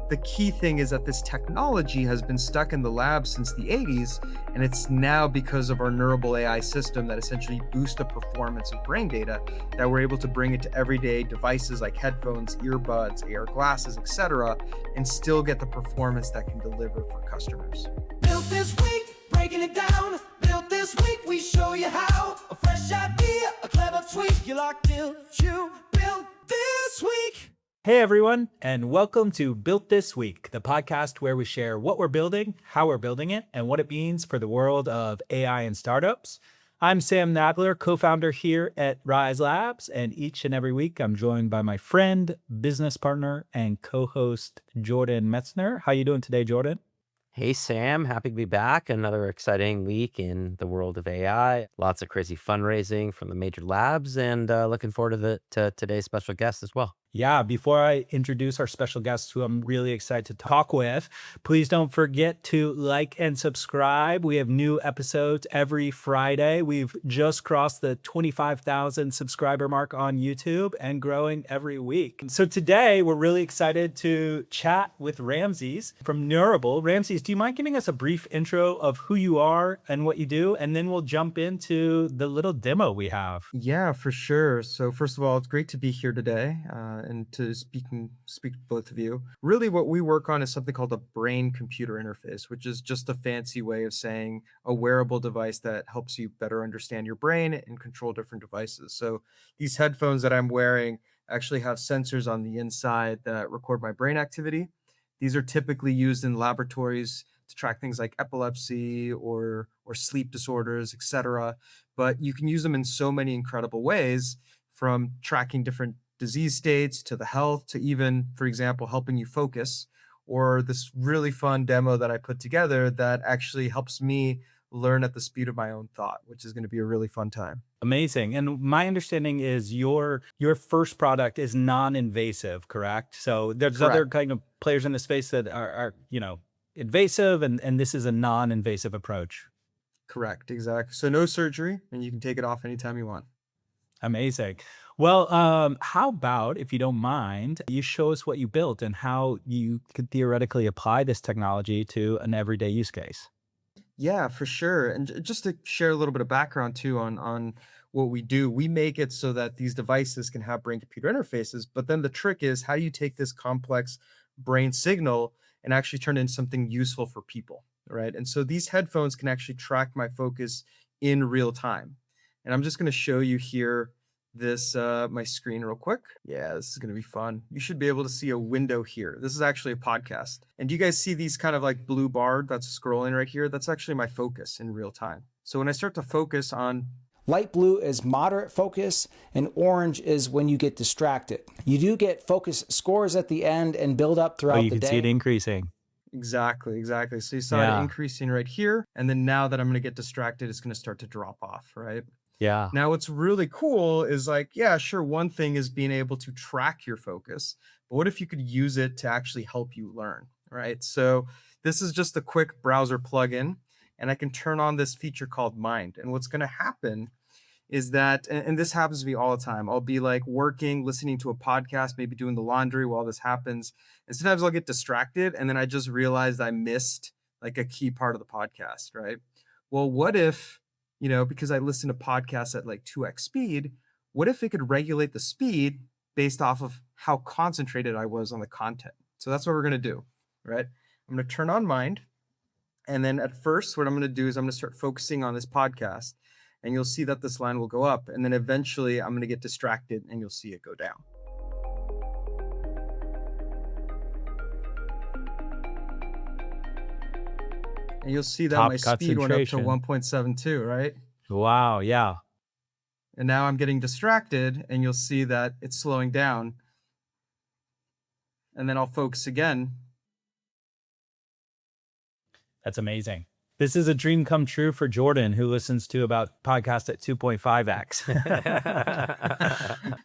the key thing is that this technology has been stuck in the lab since the 80s, and it's now because of our Neurable AI system that essentially boosts the performance of brain data that we're able to bring it to everyday devices like headphones, earbuds, AR glasses, etc., and still get the performance that can deliver for customers. Built this week, breaking it down. Built this week, we show you how. A fresh idea, a clever tweak. You locked in, you built this week. Hey everyone, and welcome to Built This Week, the podcast where we share what we're building, how we're building it, and what it means for the world of AI and startups. I'm Sam Nadler, co-founder here at Rise Labs, and each and every week I'm joined by my friend, business partner, and co-host Jordan Metzner. How you doing today, Jordan? Hey, Sam. Happy to be back. Another exciting week in the world of AI. Lots of crazy fundraising from the major labs, and looking forward to today's special guest as well. Yeah, before I introduce our special guest who I'm really excited to talk with, please don't forget to like and subscribe. We have new episodes every Friday. We've just crossed the 25,000 subscriber mark on YouTube and growing every week. So today we're really excited to chat with Ramses from Neurable. Ramses, do you mind giving us a brief intro of who you are and what you do? And then we'll jump into the little demo we have. Yeah, for sure. So first of all, it's great to be here today and to speak to both of you. Really what we work on is something called a brain-computer interface, which is just a fancy way of saying a wearable device that helps you better understand your brain and control different devices. So these headphones that I'm wearing actually have sensors on the inside that record my brain activity. These are typically used in laboratories to track things like epilepsy or sleep disorders, etc. But you can use them in so many incredible ways, from tracking different disease states to the health to even, for example, helping you focus, or this really fun demo that I put together that actually helps me learn at the speed of my own thought, which is going to be a really fun time. Amazing. And my understanding is your first product is non-invasive, correct? So there's Correct. other kind of players in the space that are invasive, and this is a non-invasive approach. Correct, exactly. So no surgery, and you can take it off anytime you want. Amazing. Well, how about, if you don't mind, you show us what you built and how you could theoretically apply this technology to an everyday use case. Yeah, for sure. And just to share a little bit of background too on what we do, we make it so that these devices can have brain-computer interfaces. But then the trick is, how do you take this complex brain signal and actually turn it into something useful for people, right? And so these headphones can actually track my focus in real time. And I'm just going to show you here this my screen real quick. Yeah, this is going to be fun. You should be able to see a window here. This is actually a podcast. And do you guys see these kind of like blue bar that's scrolling right here? That's actually my focus in real time. So when I start to focus on light blue is moderate focus, and orange is when you get distracted. You do get focus scores at the end and build up throughout the day. You can see it increasing. Exactly. So you saw it increasing right here. And then now that I'm going to get distracted, it's going to start to drop off, right? Yeah. Now, what's really cool is like, yeah, sure, one thing is being able to track your focus, but what if you could use it to actually help you learn, right? So this is just a quick browser plugin, and I can turn on this feature called Mind. And what's going to happen is that, and this happens to me all the time, I'll be like working, listening to a podcast, maybe doing the laundry while this happens. And sometimes I'll get distracted, and then I just realized I missed like a key part of the podcast, right? Well, what if, because I listen to podcasts at like 2x speed, what if it could regulate the speed based off of how concentrated I was on the content? So that's what we're going to do, right? I'm going to turn on Mind. And then at first, what I'm going to do is I'm going to start focusing on this podcast, and you'll see that this line will go up. And then eventually I'm going to get distracted and you'll see it go down. And you'll see that my speed went up to 1.72, right? Wow, yeah. And now I'm getting distracted, and you'll see that it's slowing down. And then I'll focus again. That's amazing. This is a dream come true for Jordan, who listens to about podcasts at 2.5x.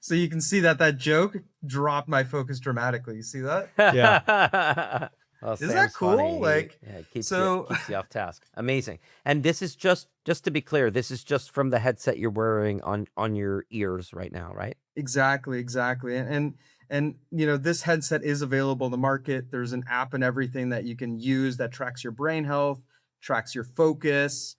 So you can see that joke dropped my focus dramatically. You see that? Yeah. Well, Isn't that cool? funny. Like, it keeps so you off task. Amazing. And this is just to be clear, this is just from the headset you're wearing on your ears right now, right? exactly. And this headset is available in the market. There's an app and everything that you can use that tracks your brain health, tracks your focus,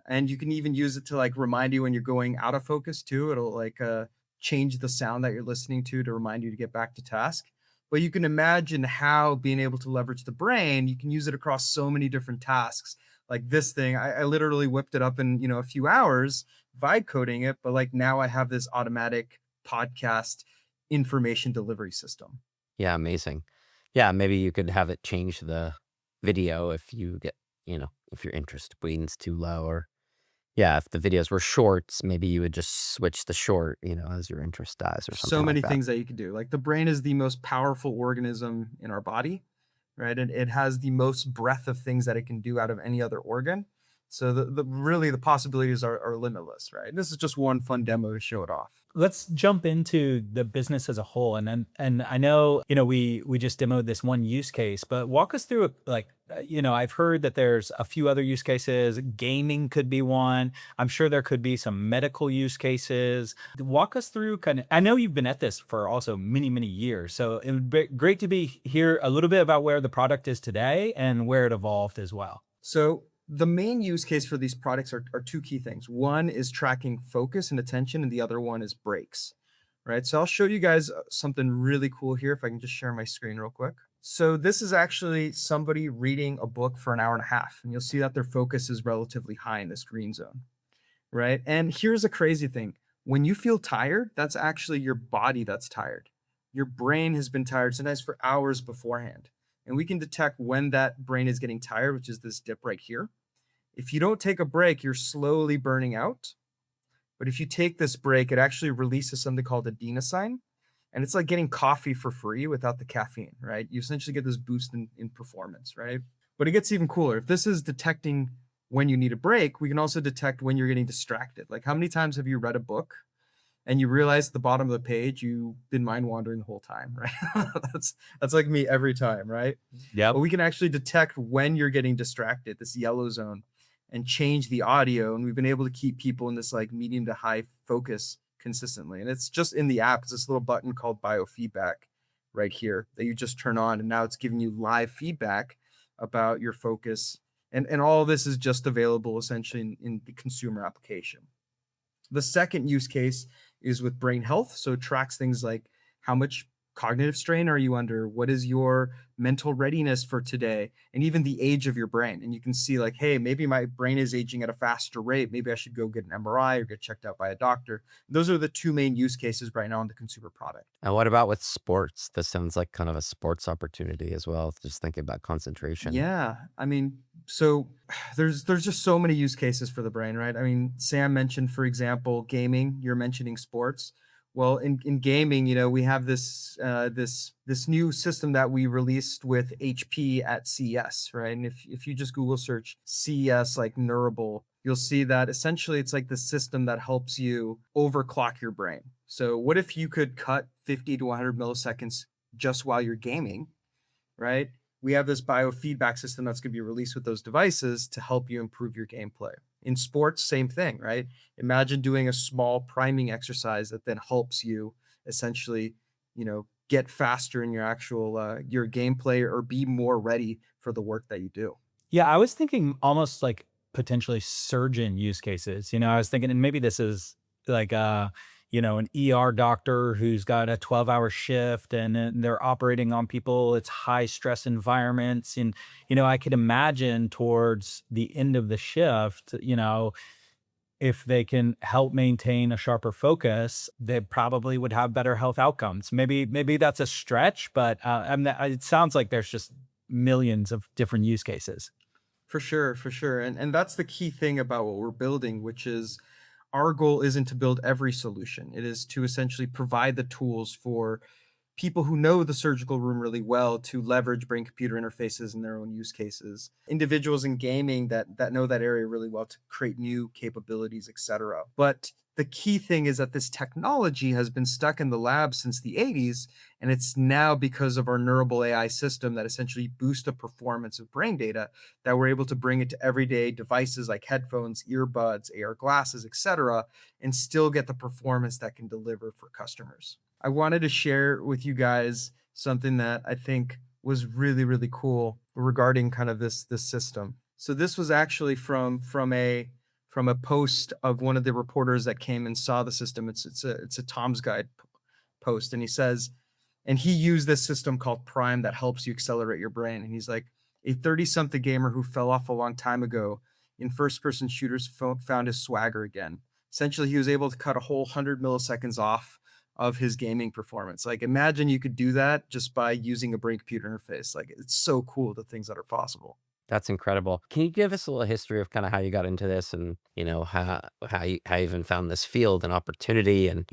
and you can even use it to like remind you when you're going out of focus too. It'll like change the sound that you're listening to remind you to get back to task. But you can imagine how being able to leverage the brain, you can use it across so many different tasks. Like this thing, I literally whipped it up in a few hours, vibe coding it, but like now I have this automatic podcast information delivery system. Yeah, amazing. Yeah, maybe you could have it change the video if if your interest queen's too low, or yeah, if the videos were shorts, maybe you would just switch the short, as your interest dies or So something like many that. things that you can do. Like the brain is the most powerful organism in our body, right? And it has the most breadth of things that it can do out of any other organ. So the really the possibilities are limitless, right? This is just one fun demo to show it off. Let's jump into the business as a whole. And I know, we just demoed this one use case, but walk us through like, I've heard that there's a few other use cases. Gaming could be one. I'm sure there could be some medical use cases. Walk us through I know you've been at this for also many, many years. So it would be great to be hear a little bit about where the product is today and where it evolved as well. So the main use case for these products are two key things. One is tracking focus and attention, and the other one is breaks, right? So I'll show you guys something really cool here. If I can just share my screen real quick. So this is actually somebody reading a book for an hour and a half, and you'll see that their focus is relatively high in this green zone, right? And here's a crazy thing. When you feel tired, that's actually your body that's tired. Your brain has been tired sometimes for hours beforehand. And we can detect when that brain is getting tired, which is this dip right here. If you don't take a break, you're slowly burning out. But if you take this break, it actually releases something called adenosine. And it's like getting coffee for free without the caffeine, right? You essentially get this boost in performance, right? But it gets even cooler. If this is detecting when you need a break, we can also detect when you're getting distracted. Like how many times have you read a book and you realize at the bottom of the page you've been mind wandering the whole time, right? that's like me every time, right? Yep. But we can actually detect when you're getting distracted, this yellow zone, and change the audio. And we've been able to keep people in this like medium to high focus consistently. And it's just in the app. It's this little button called biofeedback right here that you just turn on. And now it's giving you live feedback about your focus. And all of this is just available essentially in the consumer application. The second use case is with brain health. So it tracks things like how much cognitive strain are you under? What is your mental readiness for today? And even the age of your brain. And you can see like, hey, maybe my brain is aging at a faster rate. Maybe I should go get an MRI or get checked out by a doctor. Those are the two main use cases right now in the consumer product. And what about with sports? This sounds like kind of a sports opportunity as well. Just thinking about concentration. Yeah, I mean, so there's just so many use cases for the brain, right? I mean, Sam mentioned, for example, gaming. You're mentioning sports. Well, in gaming, we have this new system that we released with HP at CES, right? And if you just Google search CES like Neurable, you'll see that essentially it's like the system that helps you overclock your brain. So what if you could cut 50 to 100 milliseconds just while you're gaming, right? We have this biofeedback system that's going to be released with those devices to help you improve your gameplay. In sports, same thing, right? Imagine doing a small priming exercise that then helps you essentially, get faster in your actual your gameplay or be more ready for the work that you do. Yeah, I was thinking almost like potentially surgeon use cases. I was thinking, and maybe this is like an ER doctor who's got a 12-hour shift and they're operating on people. It's high stress environments. And, I could imagine towards the end of the shift, if they can help maintain a sharper focus, they probably would have better health outcomes. Maybe that's a stretch, but it sounds like there's just millions of different use cases. For sure, for sure. And that's the key thing about what we're building, which is our goal isn't to build every solution. It is to essentially provide the tools for people who know the surgical room really well to leverage brain computer interfaces in their own use cases. Individuals in gaming that know that area really well to create new capabilities, etc. But the key thing is that this technology has been stuck in the lab since the 80s, and it's now because of our Neurable AI system that essentially boosts the performance of brain data that we're able to bring it to everyday devices like headphones, earbuds, AR glasses, etc., and still get the performance that can deliver for customers. I wanted to share with you guys something that I think was really, really cool regarding kind of this system. So this was actually from a post of one of the reporters that came and saw the system. It's a Tom's Guide post, and he says, and he used this system called Prime that helps you accelerate your brain. And he's like, a 30-something gamer who fell off a long time ago in first-person shooters found his swagger again. Essentially, he was able to cut a whole 100 milliseconds off of his gaming performance. Like, imagine you could do that just by using a brain computer interface. Like, it's so cool, the things that are possible. That's incredible. Can you give us a little history of kind of how you got into this, and how you even found this field and opportunity, and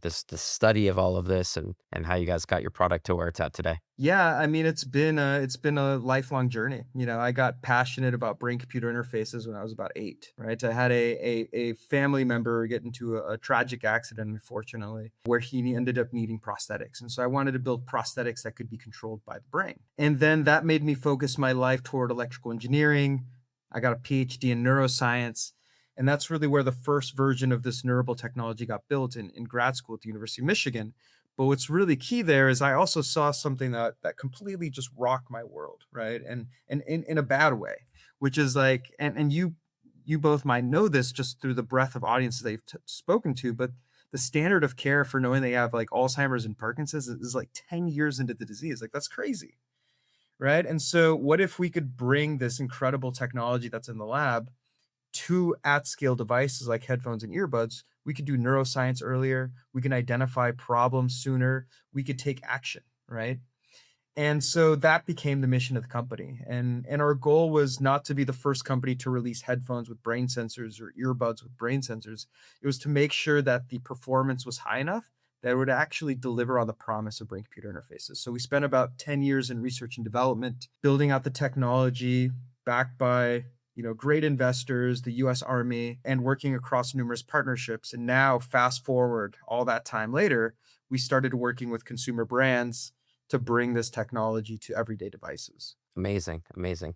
this study of all of this, and how you guys got your product to where it's at today? Yeah, I mean, it's been a lifelong journey. I got passionate about brain computer interfaces when I was about 8, right? I had a family member get into a tragic accident, unfortunately, where he ended up needing prosthetics. And so I wanted to build prosthetics that could be controlled by the brain. And then that made me focus my life toward electrical engineering. I got a PhD in neuroscience. And that's really where the first version of this Neurable technology got built in grad school at the University of Michigan. But what's really key there is I also saw something that completely just rocked my world, right? And in a bad way, which is like, and you both might know this just through the breadth of audiences they've spoken to, but the standard of care for knowing they have like Alzheimer's and Parkinson's is like 10 years into the disease. Like, that's crazy, right? And so what if we could bring this incredible technology that's in the lab to at scale devices like headphones and earbuds? We could do neuroscience earlier. We can identify problems sooner. We could take action, right? And so that became the mission of the company. And our goal was not to be the first company to release headphones with brain sensors or earbuds with brain sensors. It was to make sure that the performance was high enough that it would actually deliver on the promise of brain computer interfaces. So we spent about 10 years in research and development, building out the technology, backed by great investors, the US Army, and working across numerous partnerships. And now, fast forward all that time later, we started working with consumer brands to bring this technology to everyday devices. Amazing, amazing.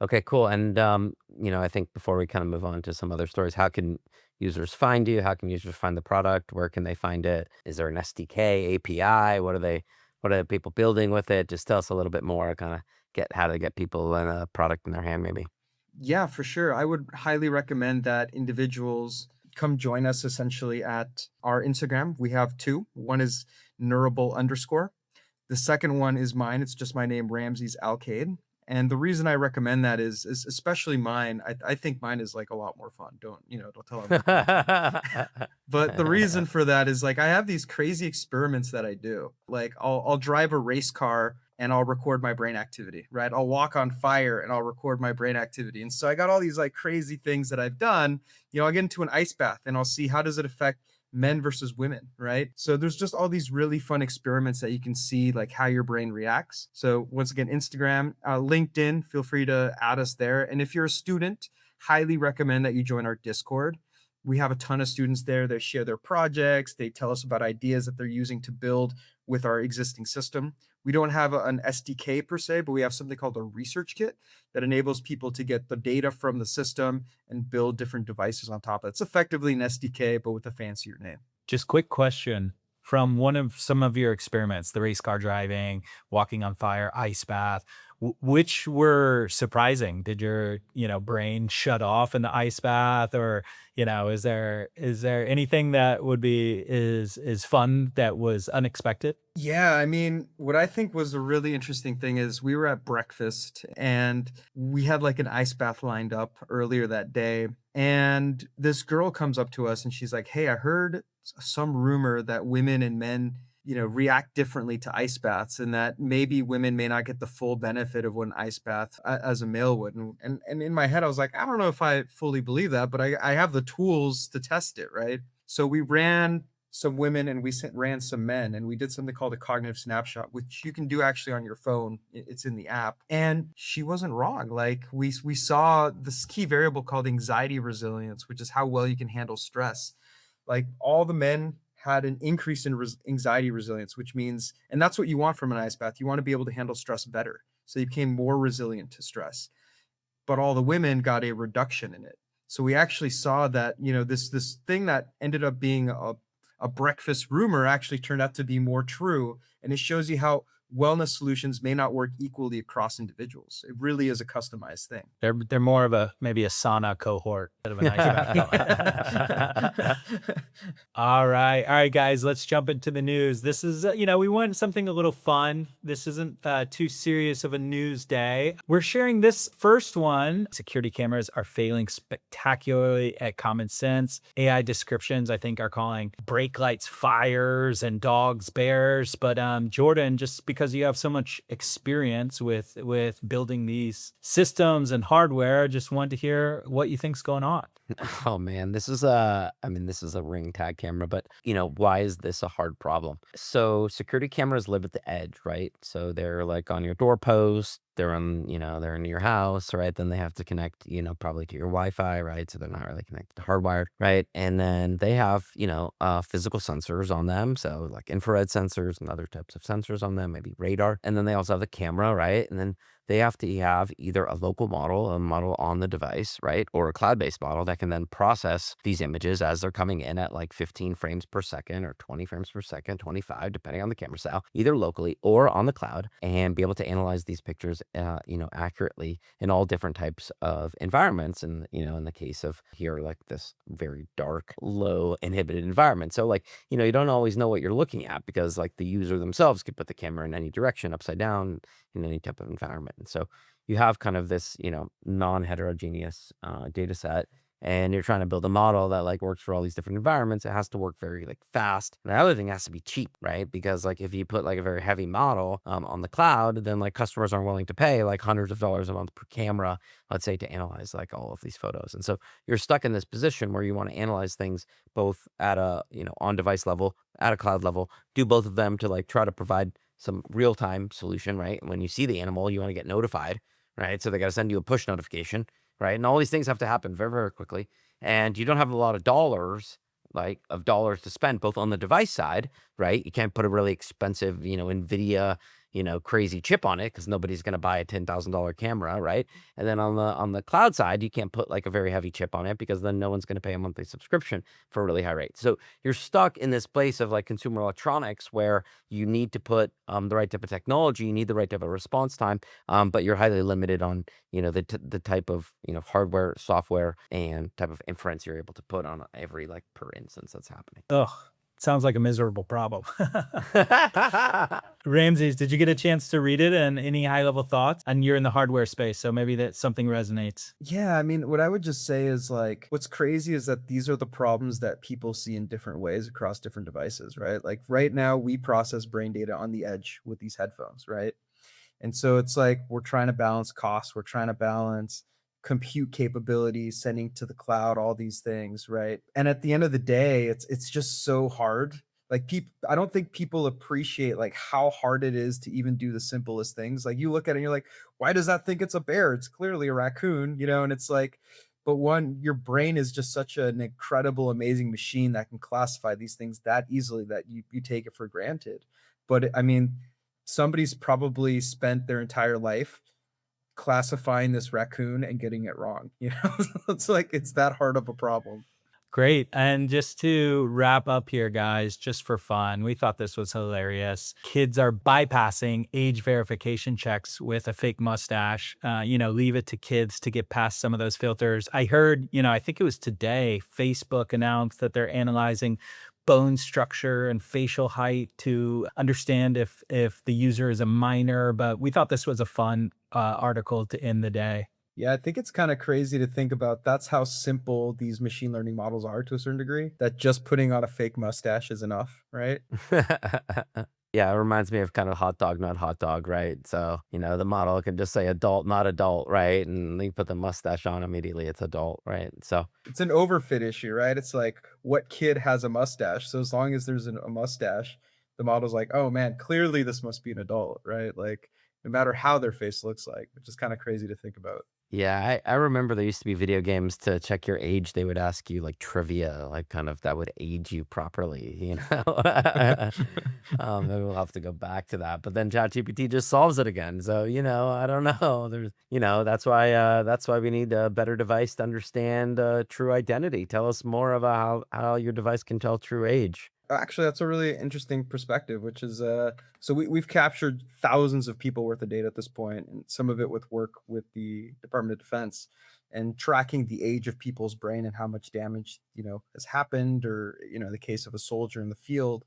Okay, cool. And I think before we kind of move on to some other stories, how can users find you? How can users find the product? Where can they find it? Is there an SDK, API? What are the people building with it? Just tell us a little bit more, kind of get how to get people a product in their hand, maybe. Yeah, for sure. I would highly recommend that individuals come join us essentially at our Instagram. We have two. One is Neurable underscore. The second one is mine. It's just my name, Ramses Alcaide. And the reason I recommend that is especially mine. I think mine is like a lot more fun. Don't tell them. But the reason for that is like I have these crazy experiments that I do. Like I'll drive a race car and I'll record my brain activity, right? I'll walk on fire and I'll record my brain activity. And so I got all these like crazy things that I've done. I'll get into an ice bath and I'll see how does it affect men versus women, right? So there's just all these really fun experiments that you can see like how your brain reacts. So once again, Instagram, LinkedIn, feel free to add us there. And if you're a student, highly recommend that you join our Discord. We have a ton of students there. They share their projects. They tell us about ideas that they're using to build with our existing system. We don't have an SDK per se, but we have something called a research kit that enables people to get the data from the system and build different devices on top of it. It's effectively an SDK, but with a fancier name. Just quick question. From some of your experiments, the race car driving, walking on fire, ice bath, which were surprising? Did your, brain shut off in the ice bath, or, is there anything that would be is fun that was unexpected? Yeah, I mean, what I think was a really interesting thing is we were at breakfast and we had like an ice bath lined up earlier that day. And this girl comes up to us and she's like, "Hey, I heard some rumor that women and men, react differently to ice baths, and that maybe women may not get the full benefit of what an ice bath as a male would." And in my head, I was like, I don't know if I fully believe that, but I have the tools to test it, right? So we ran some women and we ran some men, and we did something called a cognitive snapshot, which you can do actually on your phone. It's in the app. And she wasn't wrong. Like we saw this key variable called anxiety resilience, which is how well you can handle stress. Like all the men had an increase in anxiety resilience, which means, and that's what you want from an ice bath. You want to be able to handle stress better. So you became more resilient to stress. But all the women got a reduction in it. So we actually saw that, this thing that ended up being a a breakfast rumor actually turned out to be more true. And it shows you how wellness solutions may not work equally across individuals. It really is a customized thing. They're more of a maybe a sauna cohort instead of a nice guy. All right, guys, let's jump into the news. This is, we want something a little fun. This isn't too serious of a news day. We're sharing this first one. Security cameras are failing spectacularly at common sense. AI descriptions, I think, are calling brake lights fires and dogs bears. But Jordan, just because you have so much experience with building these systems and hardware, just wanted to hear what you think's going on. Oh man, this is this is a Ring tag camera, but why is this a hard problem? So security cameras live at the edge, right? So they're like on your doorpost, they're they're in your house, right? Then they have to connect, probably to your Wi-Fi, right? So they're not really connected to hardwired, right? And then they have, physical sensors on them. So like infrared sensors and other types of sensors on them, maybe radar. And then they also have the camera, right? And then they have to have either a local model, a model on the device, right? Or a cloud-based model that can then process these images as they're coming in at like 15 frames per second or 20 frames per second, 25, depending on the camera style, either locally or on the cloud, and be able to analyze these pictures, accurately in all different types of environments. And, in the case of here, like this very dark, low inhibited environment. So like, you don't always know what you're looking at because like the user themselves could put the camera in any direction, upside down, in any type of environment. And so you have kind of this, non-heterogeneous data set, and you're trying to build a model that like works for all these different environments. It has to work very like fast. And the other thing has to be cheap, right? Because like if you put like a very heavy model on the cloud, then like customers aren't willing to pay like hundreds of dollars a month per camera, let's say, to analyze like all of these photos. And so you're stuck in this position where you want to analyze things both at a, on device level, at a cloud level, do both of them to like try to provide some real-time solution, right? When you see the animal, you want to get notified, right? So they got to send you a push notification, right? And all these things have to happen very, very quickly. And you don't have a lot of dollars, to spend both on the device side, right? You can't put a really expensive, NVIDIA, crazy chip on it because nobody's going to buy a $10,000 camera, right? And then on the cloud side, you can't put like a very heavy chip on it because then no one's going to pay a monthly subscription for a really high rate. So you're stuck in this place of like consumer electronics where you need to put the right type of technology, you need the right type of response time, but you're highly limited on the type of hardware, software, and type of inference you're able to put on every like per instance that's happening. Ugh, sounds like a miserable problem. Ramses, did you get a chance to read it, and any high level thoughts? And you're in the hardware space, so maybe that something resonates. Yeah, I mean, what I would just say is like, what's crazy is that these are the problems that people see in different ways across different devices, right? Like right now, we process brain data on the edge with these headphones, right? And so it's like we're trying to balance costs, we're trying to balance compute capabilities, sending to the cloud, all these things, right? And at the end of the day, it's just so hard. Like people, I don't think people appreciate like how hard it is to even do the simplest things. Like you look at it and you're like, why does that think it's a bear? It's clearly a raccoon, and it's like, but one, your brain is just such an incredible, amazing machine that can classify these things that easily that you take it for granted. But I mean, somebody's probably spent their entire life classifying this raccoon and getting it wrong. It's like it's that hard of a problem. Great. And just to wrap up here, guys, just for fun, we thought this was hilarious. Kids are bypassing age verification checks with a fake mustache. Leave it to kids to get past some of those filters. I heard, I think it was today, Facebook announced that they're analyzing bone structure and facial height to understand if the user is a minor. But we thought this was a fun article to end the day. Yeah, I think it's kind of crazy to think about. That's how simple these machine learning models are to a certain degree, that just putting on a fake mustache is enough, right? Yeah, it reminds me of kind of hot dog, not hot dog, right? So, the model can just say adult, not adult, right? And you put the mustache on immediately, it's adult, right? So It's an overfit issue, right? It's like, what kid has a mustache? So as long as there's a mustache, the model's like, oh man, clearly this must be an adult, right? Like, no matter how their face looks like, which is kind of crazy to think about. yeah, I remember there used to be video games to check your age. They would ask you like trivia, like kind of that would age you properly. Maybe we'll have to go back to that. But then ChatGPT just solves it again. So, I don't know. That's why we need a better device to understand true identity. Tell us more about how your device can tell true age. Actually, that's a really interesting perspective, which is so we've captured thousands of people worth of data at this point, and some of it with work with the Department of Defense and tracking the age of people's brain and how much damage, has happened, or, the case of a soldier in the field.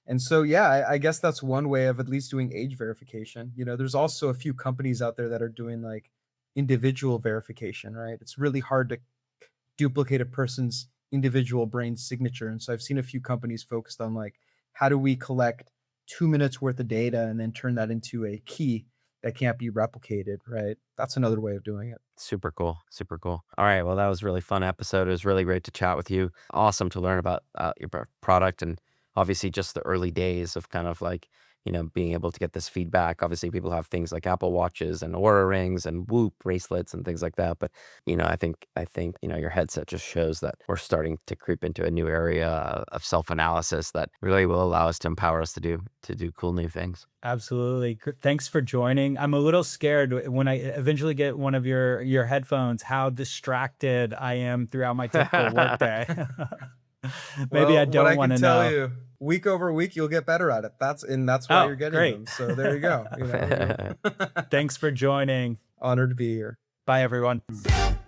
And so, yeah, I guess that's one way of at least doing age verification. There's also a few companies out there that are doing like individual verification, right? It's really hard to duplicate a person's individual brain signature. And so I've seen a few companies focused on like, how do we collect 2 minutes worth of data and then turn that into a key that can't be replicated, right? That's another way of doing it. Super cool. Super cool. All right. Well, that was a really fun episode. It was really great to chat with you. Awesome to learn about your product, and obviously just the early days of kind of like, being able to get this feedback. Obviously, people have things like Apple Watches and Aura rings and Whoop bracelets and things like that. But, I think, your headset just shows that we're starting to creep into a new area of self-analysis that really will allow us to empower us to do cool new things. Absolutely. Thanks for joining. I'm a little scared when I eventually get one of your headphones, how distracted I am throughout my typical workday. Maybe I Well, what don't I want can to tell know. you, week over week, you'll get better at it. That's why Oh, you're getting great. them. So there you go. Thanks for joining. Honored to be here. Bye, everyone. Step